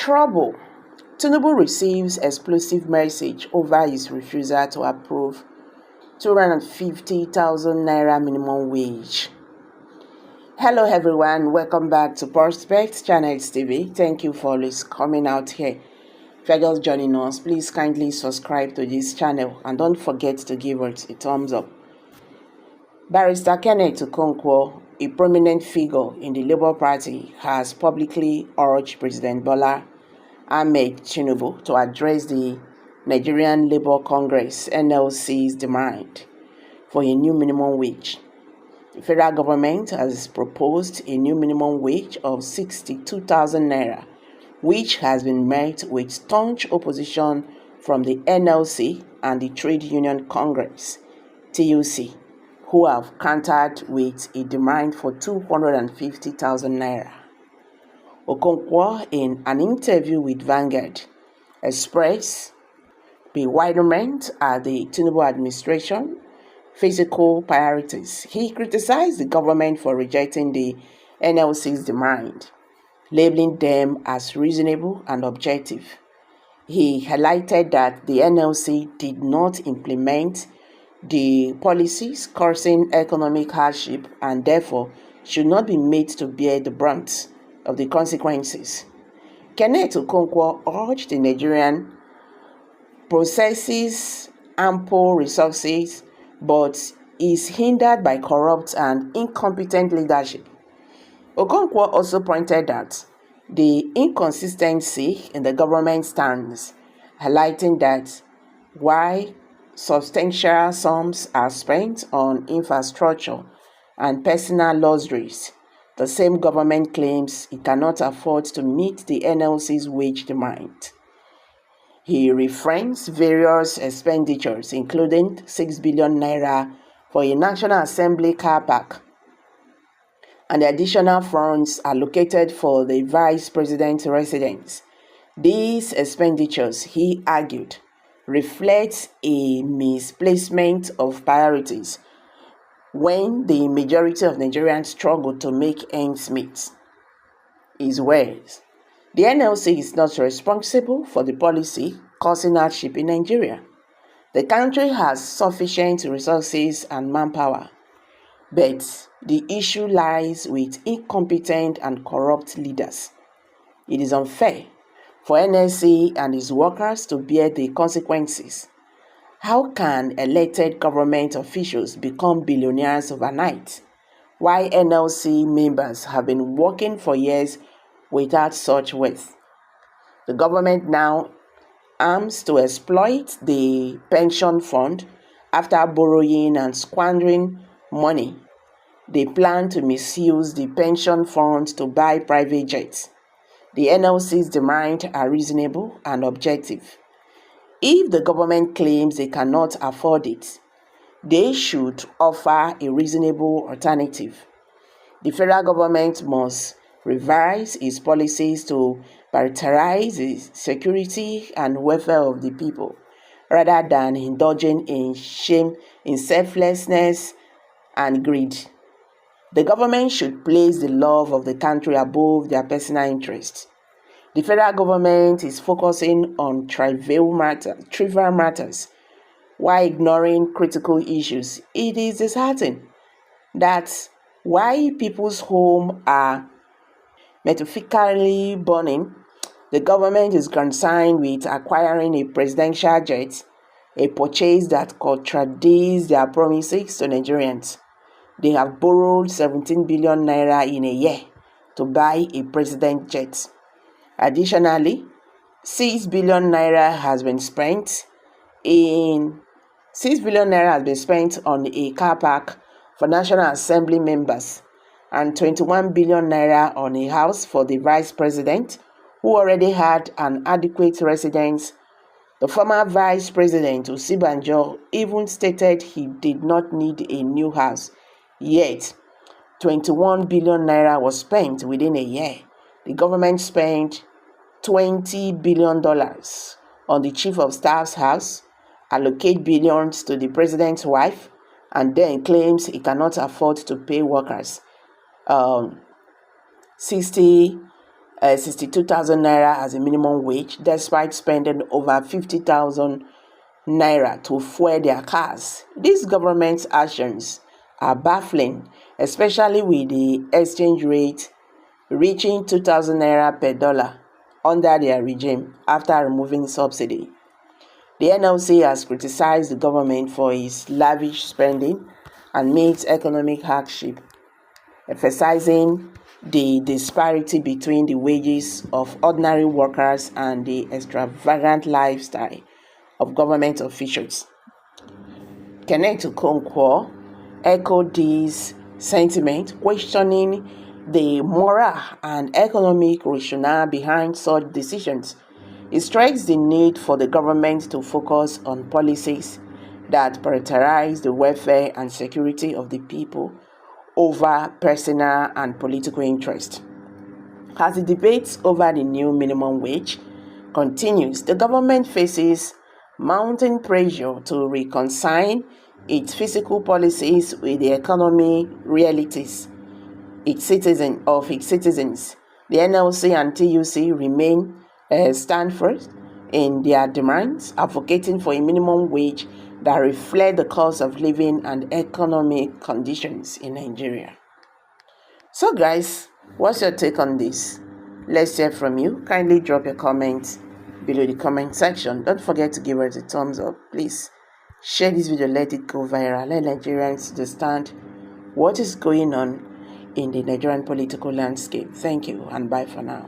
Trouble. Tinubu receives explosive message over his refusal to approve 250,000 naira minimum wage. Hello everyone, welcome back to Prospect Channels TV. Thank you for always coming out here. If you're just joining us, please kindly subscribe to this channel and don't forget to give us a thumbs up. Barrister Kenneth Okonkwo, a prominent figure in the Labour Party, has publicly urged President Bola Ahmed Tinubu to address the Nigerian Labour Congress (NLC's) demand for a new minimum wage. The federal government has proposed a new minimum wage of 62,000 naira, which has been met with staunch opposition from the NLC and the Trade Union Congress (TUC), who have countered with a demand for 250,000 naira. Okonkwo, in an interview with Vanguard, expressed bewilderment at the Tinubu administration fiscal priorities. He criticized the government for rejecting the NLC's demand, labeling them as reasonable and objective. He highlighted that the NLC did not implement the policies causing economic hardship and therefore should not be made to bear the brunt of the consequences. Kenneth Okonkwo urged the Nigerian possesses ample resources but is hindered by corrupt and incompetent leadership. Okonkwo also pointed out the inconsistency in the government stance, highlighting that while substantial sums are spent on infrastructure and personal luxuries, the same government claims it cannot afford to meet the NLC's wage demand. He referenced various expenditures, including 6 billion naira for a National Assembly car park and the additional funds allocated for the Vice President's residence. These expenditures, he argued, reflect a misplacement of priorities when the majority of Nigerians struggle to make ends meet. His words: the NLC is not responsible for the policy causing hardship in Nigeria. The country has sufficient resources and manpower, but the issue lies with incompetent and corrupt leaders. It is unfair for NLC and its workers to bear the consequences. How can elected government officials become billionaires overnight, while NLC members have been working for years without such wealth? The government now aims to exploit the pension fund after borrowing and squandering money. They plan to misuse the pension fund to buy private jets. The NLC's demands are reasonable and objective. If the government claims they cannot afford it, they should offer a reasonable alternative. The federal government must revise its policies to prioritize the security and welfare of the people, rather than indulging in selflessness and greed. The government should place the love of the country above their personal interests. The federal government is focusing on trivial matters while ignoring critical issues. It is disheartening that while people's homes are metaphorically burning, the government is concerned with acquiring a presidential jet, a purchase that contradicts their promises to Nigerians. They have borrowed 17 billion naira in a year to buy a president jet. Additionally, 6 billion naira has been spent on a car park for National Assembly members and 21 billion naira on a house for the Vice President, who already had an adequate residence. The former Vice President, Osibanjo, even stated he did not need a new house, yet 21 billion naira was spent within a year. The government spent $20 billion on the Chief of Staff's house, allocate billions to the President's wife, and then claims he cannot afford to pay workers 60 62,000 naira as a minimum wage, despite spending over 50,000 naira to fuel their cars. These government actions are baffling, especially with the exchange rate reaching 2,000 naira per dollar under their regime after removing subsidy. The NLC has criticized the government for its lavish spending and meets economic hardship, emphasizing the disparity between the wages of ordinary workers and the extravagant lifestyle of government officials. Kenneth Okonkwo echoed this sentiment, questioning the moral and economic rationale behind such decisions. He stressed the need for the government to focus on policies that prioritize the welfare and security of the people over personal and political interest. As the debate over the new minimum wage continues, the government faces mounting pressure to reconcile its fiscal policies with the economic realities its citizens. The NLC and TUC remain stand first in their demands, advocating for a minimum wage that reflect the cost of living and economic conditions in Nigeria. So guys, what's your take on this? Let's hear from you. Kindly drop your comments below the comment section. Don't forget to give us a thumbs up. Please share this video, let it go viral. Let Nigerians understand what is going on in the Nigerian political landscape. Thank you and bye for now.